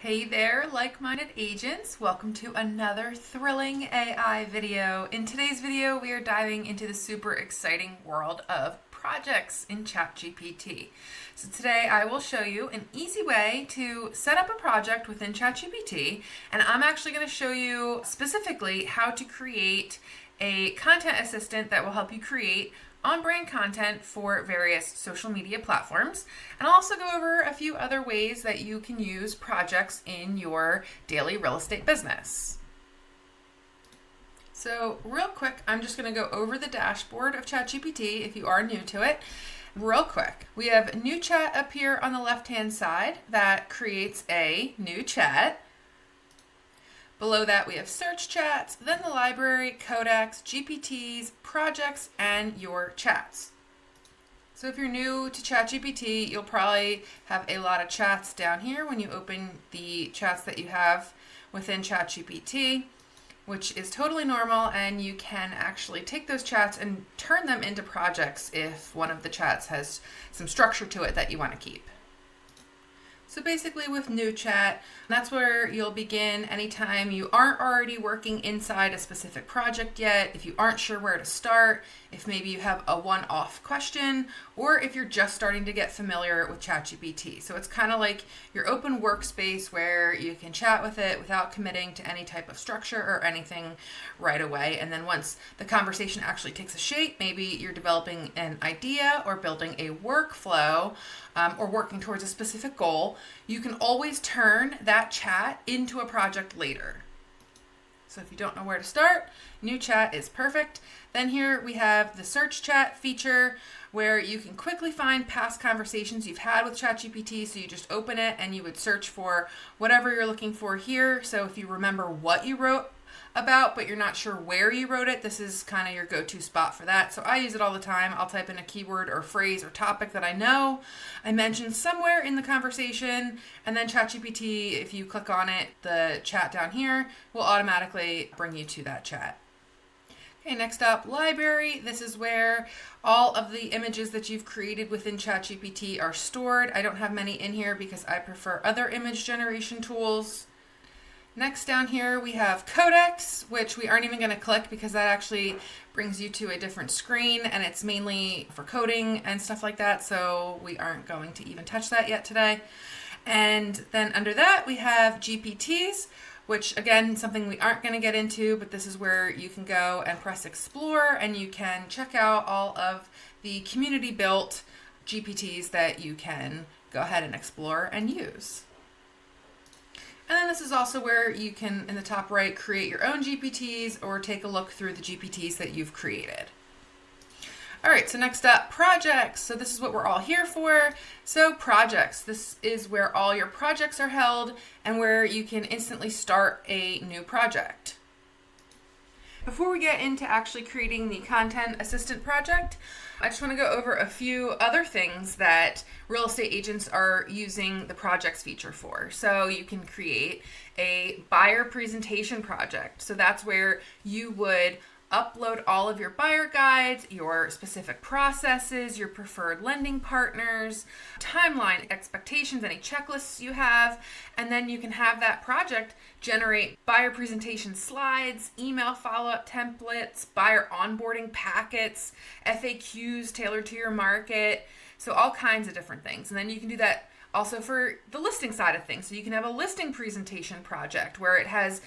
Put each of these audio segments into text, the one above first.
Hey there, like-minded agents. Welcome to another thrilling AI video. In today's video, we are diving into the super exciting world of projects in ChatGPT. So today I will show you an easy way to set up a project within ChatGPT, and I'm actually going to show you specifically how to create a content assistant that will help you create on-brand content for various social media platforms. And I'll also go over a few other ways that you can use projects in your daily real estate business. So real quick, I'm just going to go over the dashboard of ChatGPT if you are new to it. Real quick, we have new chat up here on the left-hand side that creates a new chat. Below that, we have search chats, then the library, codecs, GPTs, projects, and your chats. So if you're new to ChatGPT, you'll probably have a lot of chats down here when you open the chats that you have within ChatGPT, which is totally normal, and you can actually take those chats and turn them into projects if one of the chats has some structure to it that you want to keep. So basically with new chat, that's where you'll begin anytime you aren't already working inside a specific project yet, if you aren't sure where to start, if maybe you have a one-off question, or if you're just starting to get familiar with ChatGPT. So it's kind of like your open workspace where you can chat with it without committing to any type of structure or anything right away. And then once the conversation actually takes a shape, maybe you're developing an idea or building a workflow, or working towards a specific goal, you can always turn that chat into a project later. So if you don't know where to start, new chat is perfect. Then here we have the search chat feature where you can quickly find past conversations you've had with ChatGPT. So you just open it and you would search for whatever you're looking for here. So if you remember what you wrote about, but you're not sure where you wrote it, this is kind of your go-to spot for that. So I use it all the time. I'll type in a keyword or phrase or topic that I know I mentioned somewhere in the conversation, and then ChatGPT, if you click on it, the chat down here will automatically bring you to that chat. Okay, next up, library. This is where all of the images that you've created within ChatGPT are stored. I don't have many in here because I prefer other image generation tools. Next down here we have codecs, which we aren't even going to click because that actually brings you to a different screen, and it's mainly for coding and stuff like that, so we aren't going to even touch that yet today. And then under that we have GPTs, which again, something we aren't going to get into, but this is where you can go and press explore and you can check out all of the community built GPTs that you can go ahead and explore and use. And then this is also where you can, in the top right, create your own GPTs or take a look through the GPTs that you've created. All right, so next up, projects. So this is what we're all here for. So projects, this is where all your projects are held and where you can instantly start a new project. Before we get into actually creating the content assistant project, I just want to go over a few other things that real estate agents are using the projects feature for. So you can create a buyer presentation project. So that's where you would upload all of your buyer guides, your specific processes, your preferred lending partners, timeline, expectations, any checklists you have, and then you can have that project generate buyer presentation slides, email follow-up templates, buyer onboarding packets, FAQs tailored to your market, so all kinds of different things. And then you can do that also for the listing side of things. So you can have a listing presentation project where it has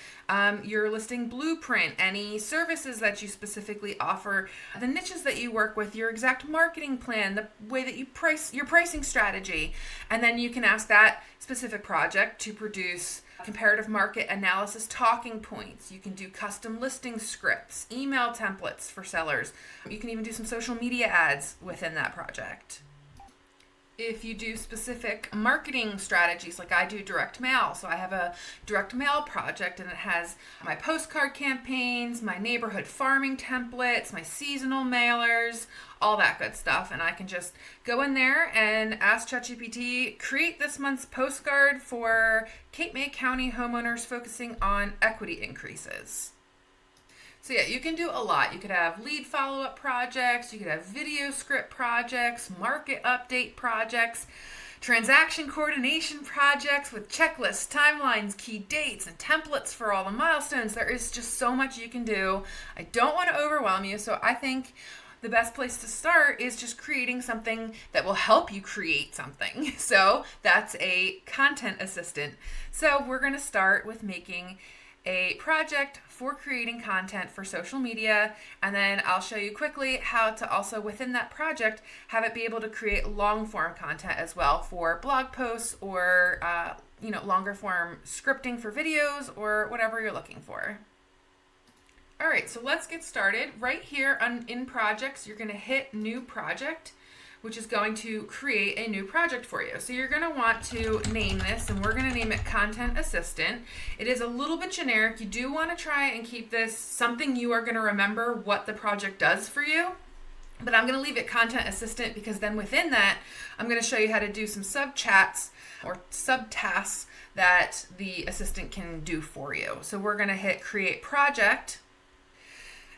your listing blueprint, any services that you specifically offer, the niches that you work with, your exact marketing plan, the way that you price, your pricing strategy. And then you can ask that specific project to produce comparative market analysis talking points. You can do custom listing scripts, email templates for sellers. You can even do some social media ads within that project. If you do specific marketing strategies, like I do direct mail, so I have a direct mail project and it has my postcard campaigns, my neighborhood farming templates, my seasonal mailers, all that good stuff. And I can just go in there and ask ChatGPT, create this month's postcard for Cape May County homeowners focusing on equity increases. So yeah, you can do a lot. You could have lead follow-up projects, you could have video script projects, market update projects. transaction coordination projects with checklists, timelines, key dates, and templates for all the milestones. There is just so much you can do. I don't want to overwhelm you, so I think the best place to start is just creating something that will help you create something. So that's a content assistant. So we're going to start with making a project for creating content for social media, and then I'll show you quickly how to also within that project have it be able to create long form content as well for blog posts or longer form scripting for videos or whatever you're looking for. All right, so let's get started. Right here in projects, you're going to hit new project, which is going to create a new project for you. So you're going to want to name this, and we're going to name it Content Assistant. It is a little bit generic. You do want to try and keep this something you are going to remember what the project does for you. But I'm going to leave it Content Assistant because then within that, I'm going to show you how to do some sub-chats or sub-tasks that the assistant can do for you. So we're going to hit Create Project.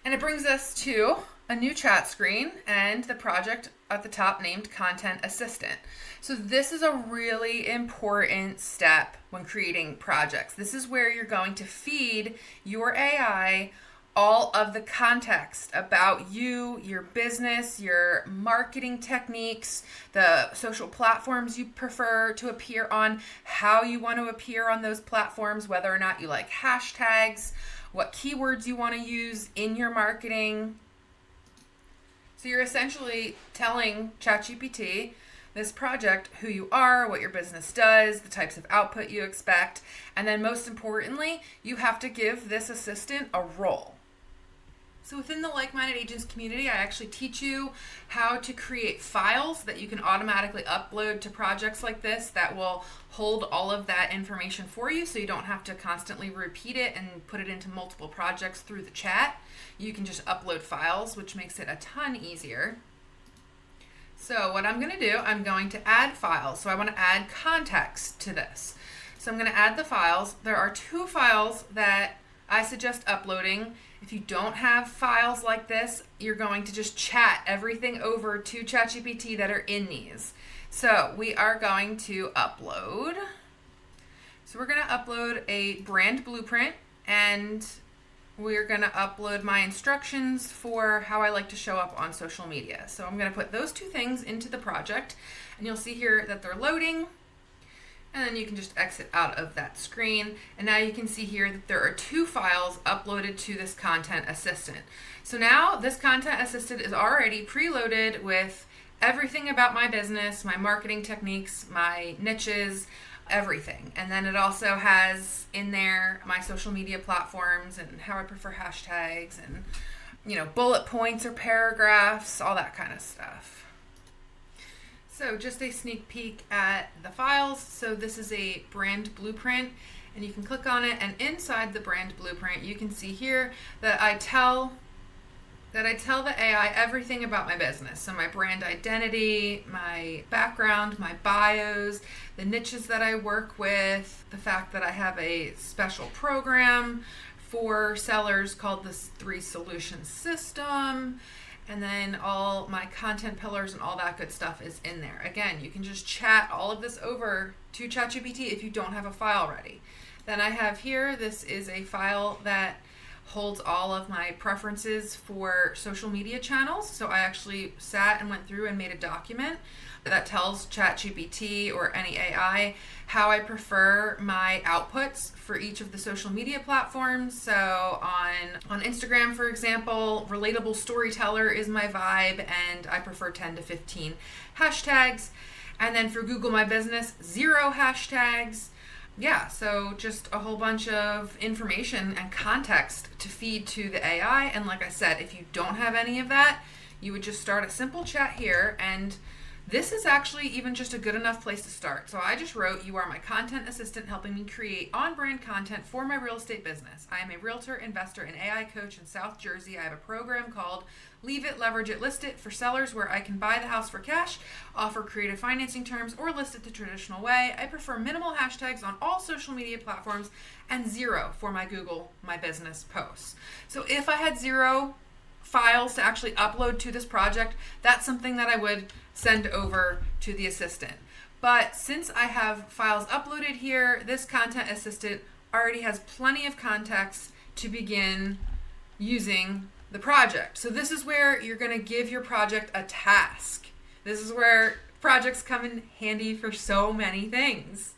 And it brings us to a new chat screen and the project at the top named Content Assistant. So this is a really important step when creating projects. This is where you're going to feed your AI all of the context about you, your business, your marketing techniques, the social platforms you prefer to appear on, how you want to appear on those platforms, whether or not you like hashtags, what keywords you want to use in your marketing. So you're essentially telling ChatGPT, this project, who you are, what your business does, the types of output you expect, and then most importantly, you have to give this assistant a role. So within the Like-Minded Agents community, I actually teach you how to create files that you can automatically upload to projects like this that will hold all of that information for you so you don't have to constantly repeat it and put it into multiple projects through the chat. You can just upload files, which makes it a ton easier. So what I'm going to do, I'm going to add files. So I want to add context to this. So I'm going to add the files. There are 2 files that I suggest uploading. If you don't have files like this, you're going to just chat everything over to ChatGPT that are in these. So we are going to upload. So we're going to upload a brand blueprint, and we're going to upload my instructions for how I like to show up on social media. So I'm going to put those 2 things into the project, and you'll see here that they're loading. And then you can just exit out of that screen. And now you can see here that there are 2 files uploaded to this Content Assistant. So now this Content Assistant is already preloaded with everything about my business, my marketing techniques, my niches, everything. And then it also has in there my social media platforms and how I prefer hashtags and, bullet points or paragraphs, all that kind of stuff. So just a sneak peek at the files. So this is a brand blueprint, and you can click on it, and inside the brand blueprint you can see here that I tell the AI everything about my business. So my brand identity, my background, my bios, the niches that I work with, the fact that I have a special program for sellers called the 3 Solution System, and then all my content pillars and all that good stuff is in there. Again, you can just chat all of this over to ChatGPT if you don't have a file ready. Then I have here, this is a file that holds all of my preferences for social media channels. So I actually sat and went through and made a document that tells ChatGPT or any AI how I prefer my outputs for each of the social media platforms. So on Instagram, for example, relatable storyteller is my vibe, and I prefer 10 to 15 hashtags. And then for Google My Business, 0 hashtags. Yeah, so just a whole bunch of information and context to feed to the AI. And like I said, if you don't have any of that, you would just start a simple chat here, and this is actually even just a good enough place to start. So I just wrote, you are my content assistant helping me create on-brand content for my real estate business. I am a realtor, investor, and AI coach in South Jersey. I have a program called Leave It, Leverage It, List It for sellers where I can buy the house for cash, offer creative financing terms, or list it the traditional way. I prefer minimal hashtags on all social media platforms and 0 for my Google My Business posts. So if I had 0 files to actually upload to this project, that's something that I would send over to the assistant. But since I have files uploaded here, this content assistant already has plenty of context to begin using the project. So this is where you're going to give your project a task. This is where projects come in handy for so many things.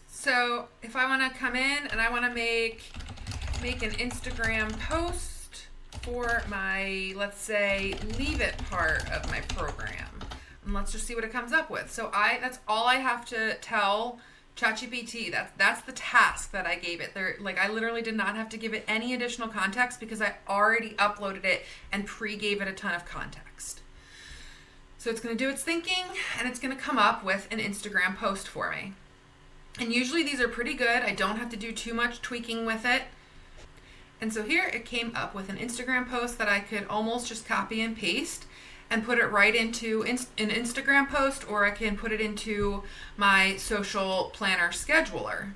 So if I want to come in and I want to make an Instagram post for my, let's say, leave it part of my program. And let's just see what it comes up with. So that's all I have to tell ChatGPT. That's the task that I gave it. I literally did not have to give it any additional context because I already uploaded it and pre-gave it a ton of context. So it's going to do its thinking and it's going to come up with an Instagram post for me. And usually these are pretty good. I don't have to do too much tweaking with it. And so here it came up with an Instagram post that I could almost just copy and paste and put it right into an Instagram post, or I can put it into my social planner scheduler.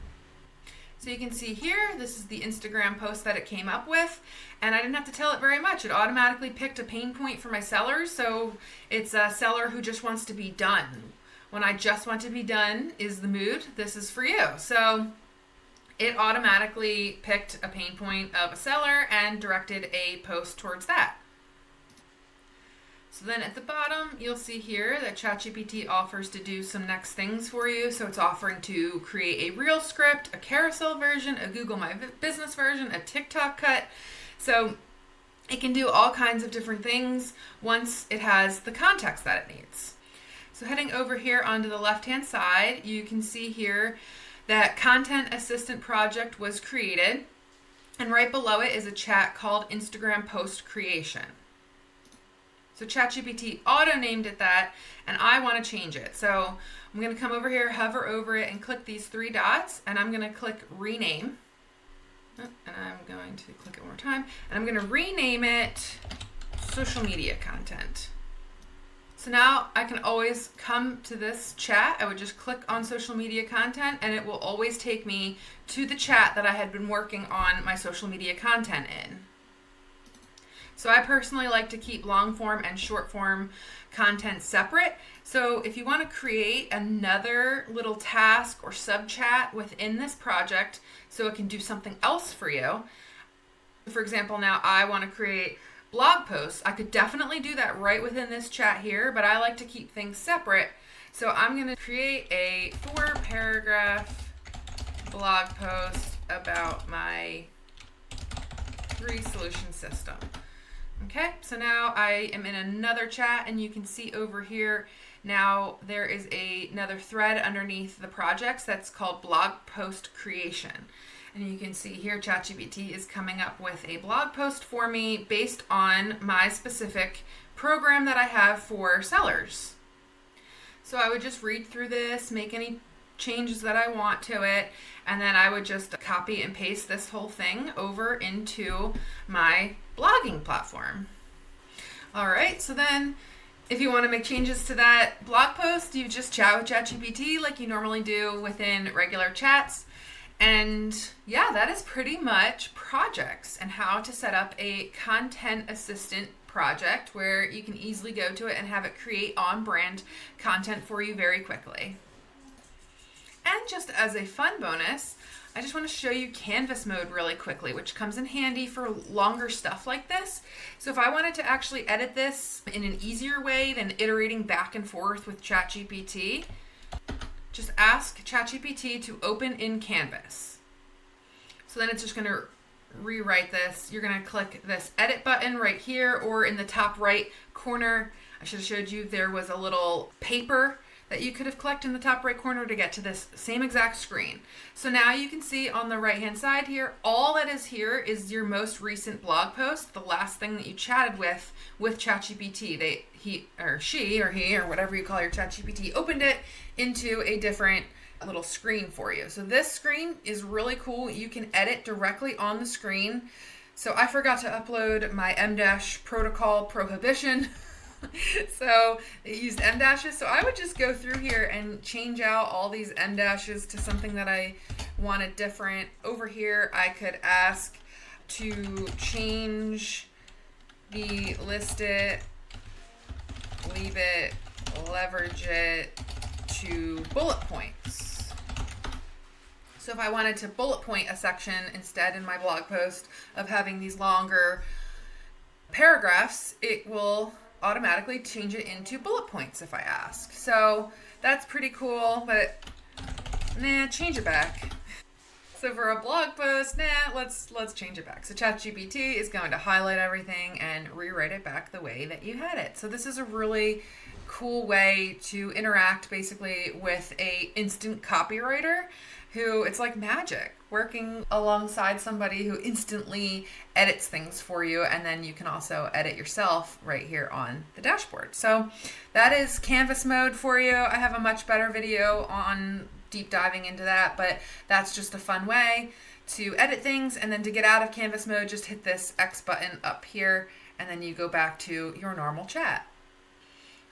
So you can see here, this is the Instagram post that it came up with, and I didn't have to tell it very much. It automatically picked a pain point for my sellers, so it's a seller who just wants to be done. When I just want to be done is the mood, this is for you. So it automatically picked a pain point of a seller and directed a post towards that. So then at the bottom, you'll see here that ChatGPT offers to do some next things for you. So it's offering to create a reel script, a carousel version, a Google My Business version, a TikTok cut. So it can do all kinds of different things once it has the context that it needs. So heading over here onto the left-hand side, you can see here that Content Assistant Project was created. And right below it is a chat called Instagram Post Creation. So ChatGPT auto-named it that, and I want to change it. So I'm going to come over here, hover over it, and click these three dots, and I'm going to click Rename. And I'm going to click it one more time, and I'm going to rename it Social Media Content. So now I can always come to this chat. I would just click on Social Media Content, and it will always take me to the chat that I had been working on my social media content in. So I personally like to keep long form and short form content separate. So if you want to create another little task or sub chat within this project so it can do something else for you. For example, now I want to create blog posts. I could definitely do that right within this chat here, but I like to keep things separate. So I'm going to create a 4-paragraph blog post about my 3-solution system. Okay, so now I am in another chat, and you can see over here now there is another thread underneath the projects that's called blog post creation. And you can see here ChatGPT is coming up with a blog post for me based on my specific program that I have for sellers. So I would just read through this, make any changes that I want to it, and then I would just copy and paste this whole thing over into my blogging platform. All right, so then if you want to make changes to that blog post, you just chat with ChatGPT like you normally do within regular chats. And yeah, that is pretty much projects and how to set up a content assistant project where you can easily go to it and have it create on-brand content for you very quickly. And just as a fun bonus, I just want to show you Canvas mode really quickly, which comes in handy for longer stuff like this. So if I wanted to actually edit this in an easier way than iterating back and forth with ChatGPT, just ask ChatGPT to open in Canvas. So then it's just going to rewrite this. You're going to click this edit button right here, or in the top right corner. I should have showed you there was a little paper that you could have clicked in the top right corner to get to this same exact screen. So now you can see on the right hand side here, all that is here is your most recent blog post, the last thing that you chatted with ChatGPT. He or she or he or whatever you call your ChatGPT opened it into a different little screen for you. So this screen is really cool. You can edit directly on the screen. So I forgot to upload my M- protocol prohibition. So it used M dashes. So I would just go through here and change out all these M dashes to something that I wanted different. Over here, I could ask to change the list it, leave it, leverage it to bullet points. So if I wanted to bullet point a section instead in my blog post of having these longer paragraphs, it will automatically change it into bullet points if I ask. So that's pretty cool, but change it back. So for a blog post, let's change it back. So ChatGPT is going to highlight everything and rewrite it back the way that you had it. So this is a really cool way to interact basically with a instant copywriter who, it's like magic, working alongside somebody who instantly edits things for you, and then you can also edit yourself right here on the dashboard. So that is Canvas mode for you. I have a much better video on deep diving into that, but that's just a fun way to edit things. And then to get out of Canvas mode, just hit this X button up here, and then you go back to your normal chat.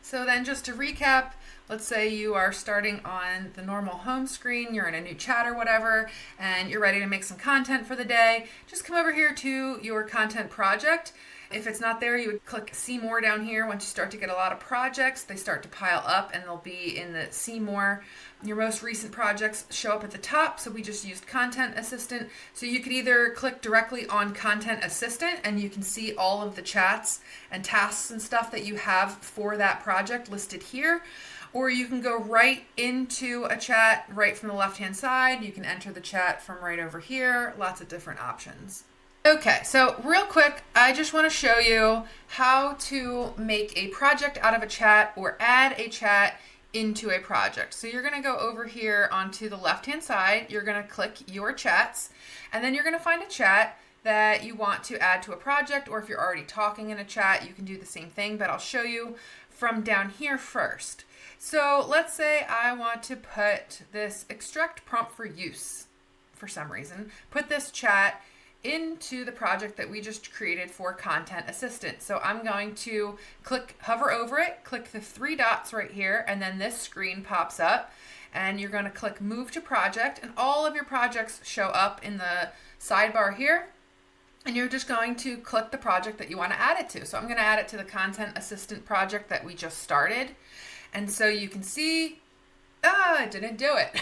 So then just to recap, let's say you are starting on the normal home screen, you're in a new chat or whatever, and you're ready to make some content for the day. Just come over here to your content project. If it's not there, you would click see more down here. Once you start to get a lot of projects, they start to pile up and they'll be in the see more. Your most recent projects show up at the top. So we just used Content Assistant. So you could either click directly on Content Assistant and you can see all of the chats and tasks and stuff that you have for that project listed here. Or you can go right into a chat right from the left-hand side. You can enter the chat from right over here. Lots of different options. Okay, so real quick, I just want to show you how to make a project out of a chat or add a chat into a project. So you're going to go over here onto the left-hand side. You're going to click your chats, and then you're going to find a chat that you want to add to a project, or if you're already talking in a chat, you can do the same thing, but I'll show you from down here first. So let's say I want to put this extract prompt for use for some reason, put this chat into the project that we just created for Content Assistant. So I'm going to hover over it, click the three dots right here, and then this screen pops up, and you're going to click Move to Project, and all of your projects show up in the sidebar here, and you're just going to click the project that you want to add it to. So I'm going to add it to the Content Assistant project that we just started, and so you can see, it didn't do it.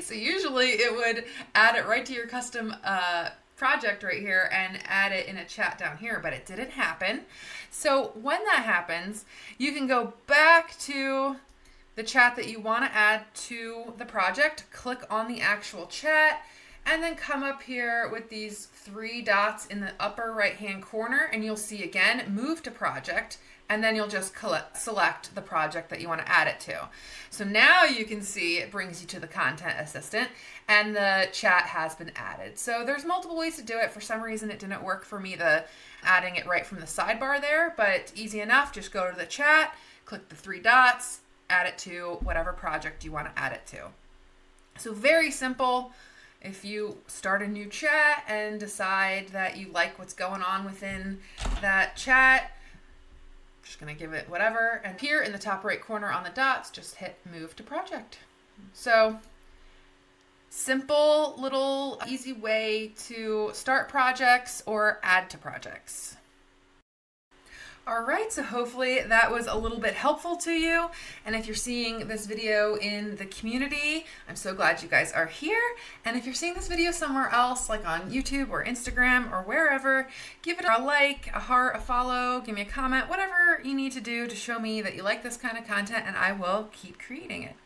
So usually it would add it right to your custom project right here and add it in a chat down here, but it didn't happen. So when that happens, you can go back to the chat that you want to add to the project, click on the actual chat, and then come up here with these three dots in the upper right hand corner, and you'll see again, Move to Project, and then you'll just select the project that you want to add it to. So now you can see it brings you to the Content Assistant, and the chat has been added. So there's multiple ways to do it. For some reason it didn't work for me, adding it right from the sidebar there, but easy enough. Just go to the chat, click the three dots, add it to whatever project you want to add it to. So very simple. If you start a new chat and decide that you like what's going on within that chat, just going to give it whatever. And here in the top right corner on the dots, just hit Move to Project. So simple, little, easy way to start projects or add to projects. All right, so hopefully that was a little bit helpful to you. And if you're seeing this video in the community, I'm so glad you guys are here. And if you're seeing this video somewhere else, like on YouTube or Instagram or wherever, give it a like, a heart, a follow, give me a comment, whatever you need to do to show me that you like this kind of content, and I will keep creating it.